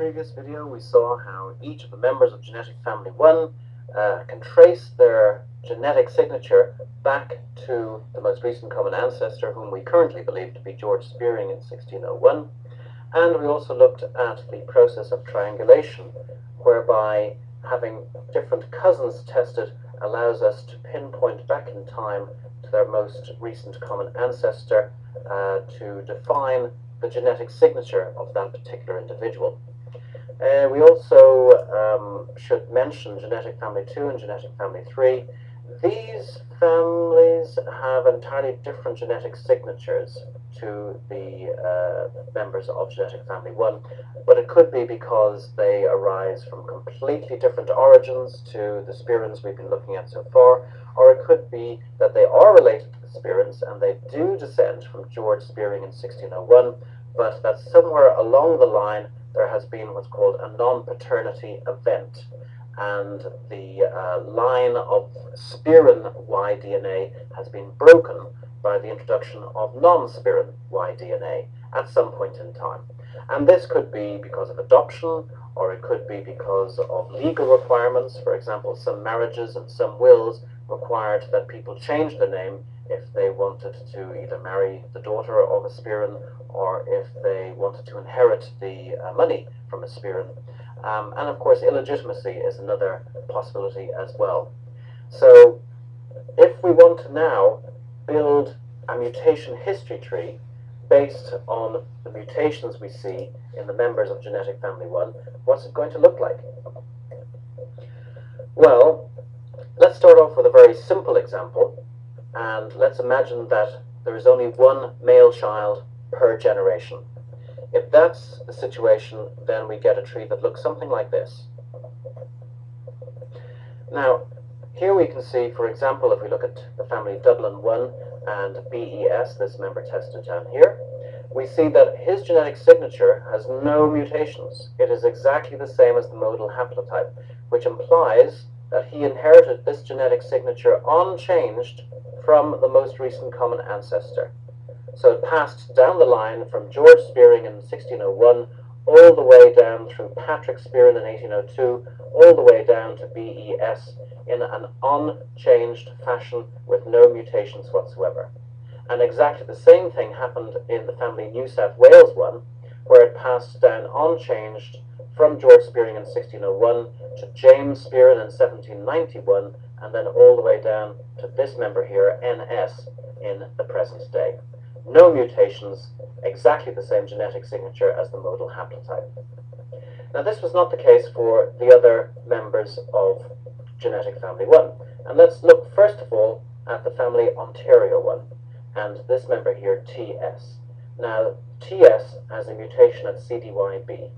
previous video, we saw how each of the members of genetic family 1 can trace their genetic signature back to the most recent common ancestor, whom we currently believe to be George Spearing in 1601. And we also looked at the process of triangulation, whereby having different cousins tested allows us to pinpoint back in time to their most recent common ancestor to define the genetic signature of that particular individual. We also should mention genetic family 2 and genetic family 3. These families have entirely different genetic signatures to the members of genetic family 1, but it could be because they arise from completely different origins to the Spearings we've been looking at so far, or it could be that they are related to the Spearings and they do descend from George Spearing in 1601, but that somewhere along the line there has been what's called a non-paternity event, and the line of Spearing Y DNA has been broken by the introduction of non-Spearing Y DNA at some point in time. And this could be because of adoption, or it could be because of legal requirements. For example, some marriages and some wills required that people change their name if they wanted to either marry the daughter of a Spearing or if they wanted to inherit the money from a Spearing. And of course, illegitimacy is another possibility as well. So if we want to now build a mutation history tree based on the mutations we see in the members of genetic family 1, what's it going to look like? Well, let's start off with a very simple example, and let's imagine that there is only one male child per generation. If that's the situation, then we get a tree that looks something like this. Now, here we can see, for example, if we look at the family Dublin 1 and BES, this member tested down here, we see that his genetic signature has no mutations. It is exactly the same as the modal haplotype, which implies that he inherited this genetic signature unchanged from the most recent common ancestor. So it passed down the line from George Spearing in 1601 all the way down through Patrick Spearing in 1802, all the way down to BES in an unchanged fashion with no mutations whatsoever. And exactly the same thing happened in the family New South Wales 1, where it passed down unchanged from George Spearing in 1601 to James Spearing in 1791, and then all the way down to this member here, NS, in the present day. No mutations, exactly the same genetic signature as the modal haplotype. Now, this was not the case for the other members of genetic family 1. And let's look first of all at the family Ontario 1, and this member here, TS. Now, TS has a mutation at CDYB.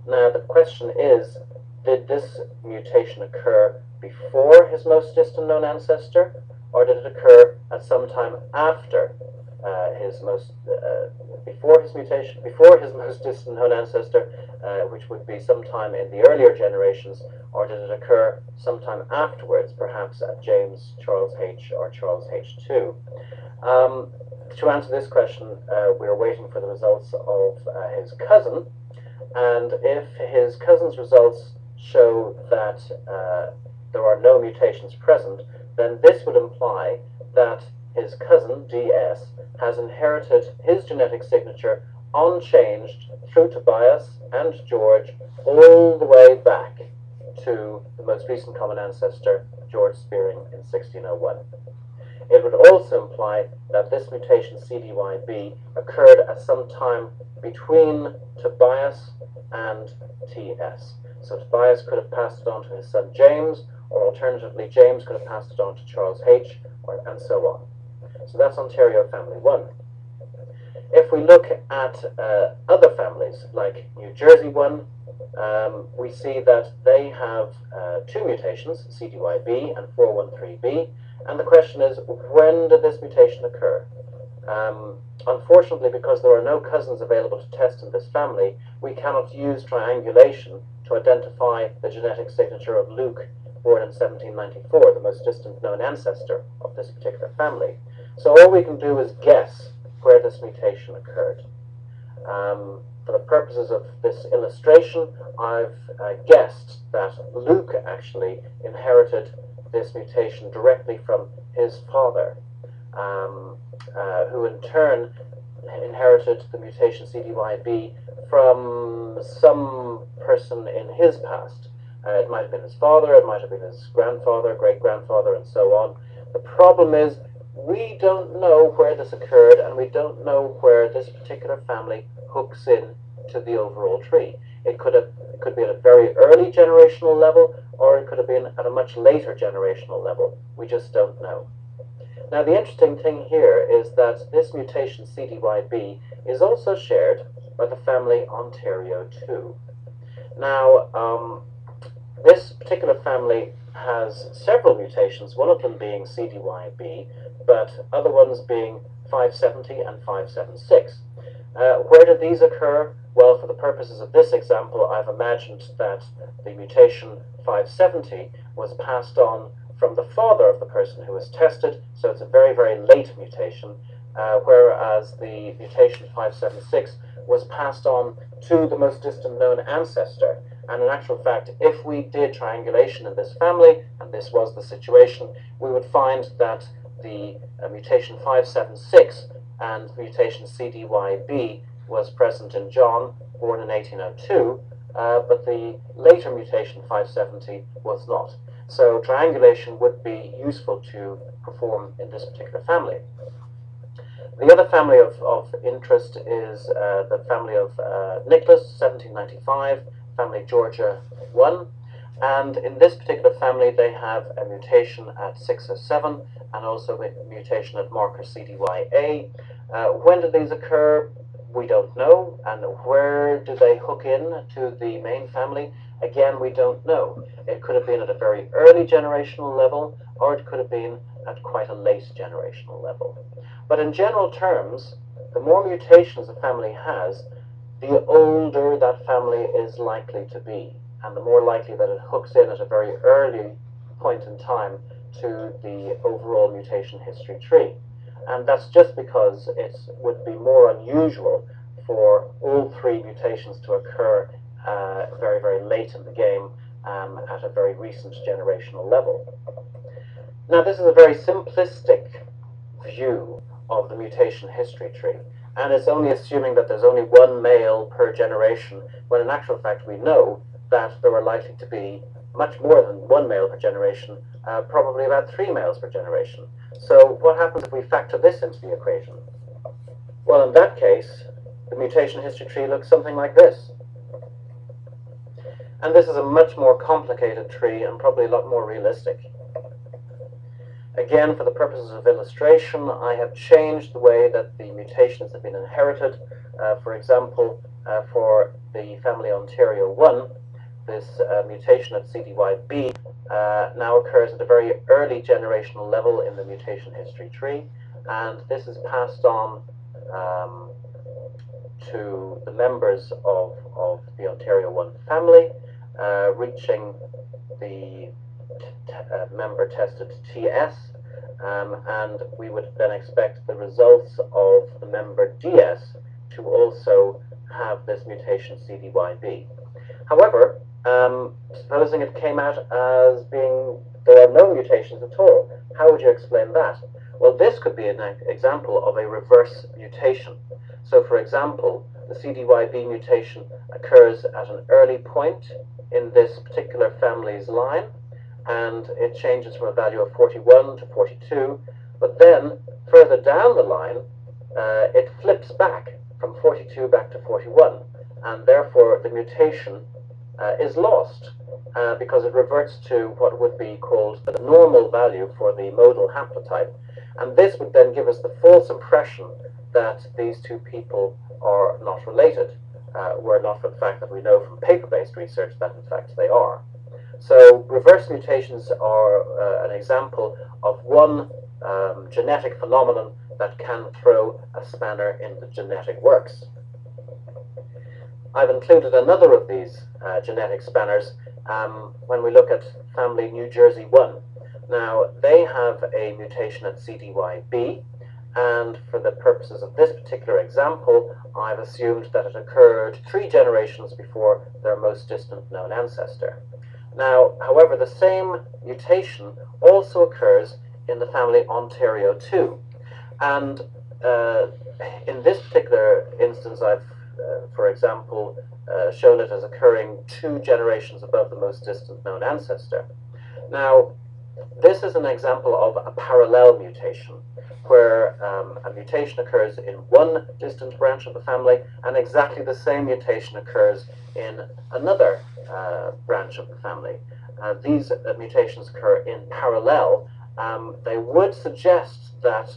Now, the question is, did this mutation occur before his most distant known ancestor, or did it occur at some time after before his most distant known ancestor, which would be sometime in the earlier generations, or did it occur sometime afterwards, perhaps at James Charles H or Charles H2? To answer this question, we're waiting for the results of his cousin, and if his cousin's results show that there are no mutations present, then this would imply that his cousin, DS, has inherited his genetic signature unchanged through Tobias and George all the way back to the most recent common ancestor, George Spearing in 1601. It would also imply that this mutation CDYB occurred at some time between Tobias and TS. So Tobias could have passed it on to his son James, or alternatively James could have passed it on to Charles H, and so on. So that's Ontario family 1. If we look at other families, like New Jersey 1, we see that they have two mutations, CDYB and 413B, and the question is, when did this mutation occur? Unfortunately, because there are no cousins available to test in this family, we cannot use triangulation to identify the genetic signature of Luke, born in 1794, the most distant known ancestor of this particular family. So all we can do is guess where this mutation occurred. for the purposes of this illustration, I've guessed that Luke actually inherited this mutation directly from his father, who in turn inherited the mutation CDYB from some person in his past. It might have been his father, it might have been his grandfather, great-grandfather, and so on. The problem is we don't know where this occurred, and we don't know where this particular family hooks in to the overall tree. It could be at a very early generational level, or it could have been at a much later generational level. We just don't know. Now, the interesting thing here is that this mutation CDYB is also shared by the family Ontario 2. Now, this particular family has several mutations, one of them being CDYB, but other ones being 570 and 576. Where did these occur? Well, for the purposes of this example, I've imagined that the mutation 570 was passed on from the father of the person who was tested, so it's a very, very late mutation, whereas the mutation 576 was passed on to the most distant known ancestor. And in actual fact, if we did triangulation in this family, and this was the situation, we would find that the mutation 576 and mutation CDYB was present in John, born in 1802, but the later mutation 570 was not. So triangulation would be useful to perform in this particular family. The other family of interest is the family of Nicholas, 1795, family Georgia 1. And in this particular family, they have a mutation at 607 and also a mutation at marker CDYA. When did these occur? We don't know. And where do they hook in to the main family? Again, we don't know. It could have been at a very early generational level, or it could have been at quite a late generational level. But in general terms, the more mutations a family has, the older that family is likely to be, and the more likely that it hooks in at a very early point in time to the overall mutation history tree. And that's just because it would be more unusual for all three mutations to occur very, very late in the game at a very recent generational level. Now, this is a very simplistic view of the mutation history tree, and it's only assuming that there's only one male per generation, when in actual fact we know that there are likely to be much more than one male per generation, probably about 3 males per generation. So what happens if we factor this into the equation? Well, in that case, the mutation history tree looks something like this. And this is a much more complicated tree and probably a lot more realistic. Again, for the purposes of illustration, I have changed the way that the mutations have been inherited. For example, for the family Ontario 1, this mutation at CDYB now occurs at a very early generational level in the mutation history tree, and this is passed on to the members of the Ontario 1 family, reaching the member tested TS, and we would then expect the results of the member DS to also have this mutation CDYB. However, supposing it came out as being there are no mutations at all, how would you explain that? Well, this could be an example of a reverse mutation. So, for example, the CDYB mutation occurs at an early point in this particular family's line, and it changes from a value of 41 to 42, but then further down the line, it flips back from 42 back to 41, and therefore the mutation is lost because it reverts to what would be called the normal value for the modal haplotype. And this would then give us the false impression that these two people are not related, were not for the fact that we know from paper-based research that in fact they are. So reverse mutations are an example of one genetic phenomenon that can throw a spanner in the genetic works. I've included another of these genetic spanners when we look at family New Jersey 1. Now, they have a mutation at CDYB, and for the purposes of this particular example, I've assumed that it occurred 3 generations before their most distant known ancestor. Now, however, the same mutation also occurs in the family Ontario 2, and in this particular instance, I've, for example, shown it as occurring 2 generations above the most distant known ancestor. Now, this is an example of a parallel mutation, where a mutation occurs in one distant branch of the family, and exactly the same mutation occurs in another branch of the family. These mutations occur in parallel. They would suggest that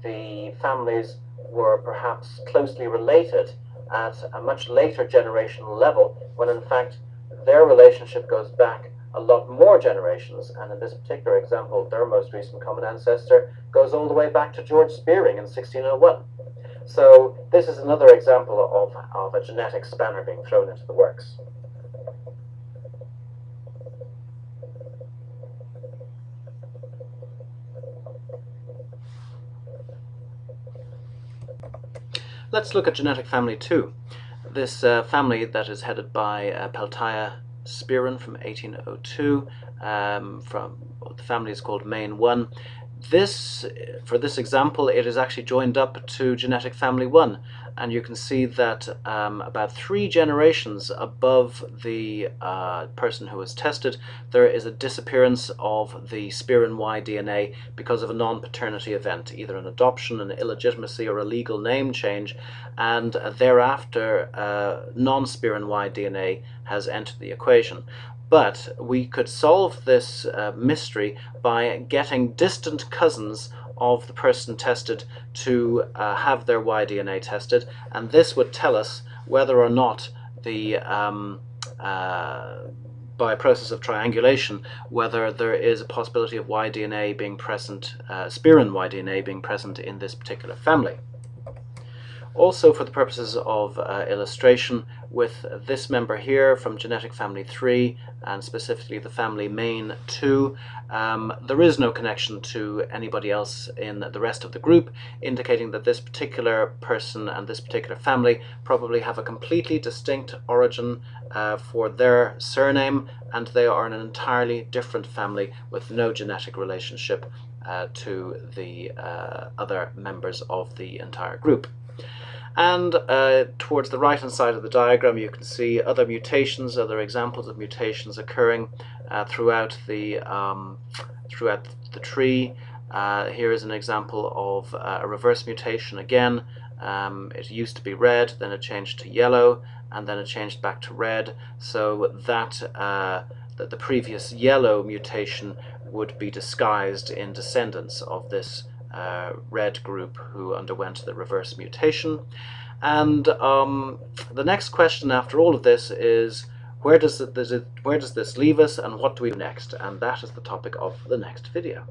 the families were perhaps closely related at a much later generational level, when in fact their relationship goes back a lot more generations, and in this particular example, their most recent common ancestor goes all the way back to George Spearing in 1601. So this is another example of a genetic spanner being thrown into the works. Let's look at genetic family 2. This family that is headed by Peltiah Spearin from 1802, from the family is called Main 1. For this example, it is actually joined up to genetic family 1, and you can see that about 3 generations above the person who was tested, there is a disappearance of the Spearin Y DNA because of a non-paternity event, either an adoption, an illegitimacy, or a legal name change, and thereafter non-Spearin Y DNA has entered the equation. But we could solve this mystery by getting distant cousins of the person tested to have their Y DNA tested, and this would tell us whether or not the by a process of triangulation, whether there is a possibility of Y DNA being present, Spearin Y DNA being present in this particular family. Also, for the purposes of illustration, with this member here from genetic family 3, and specifically the family Main 2, there is no connection to anybody else in the rest of the group, indicating that this particular person and this particular family probably have a completely distinct origin for their surname, and they are an entirely different family with no genetic relationship to the other members of the entire group. And towards the right hand side of the diagram, you can see other mutations, other examples of mutations occurring throughout the tree. Here is an example of a reverse mutation again. It used to be red, then it changed to yellow, and then it changed back to red, so that the previous yellow mutation would be disguised in descendants of this red group who underwent the reverse mutation. And the next question after all of this is, where does this leave us, and what do we do next? And that is the topic of the next video.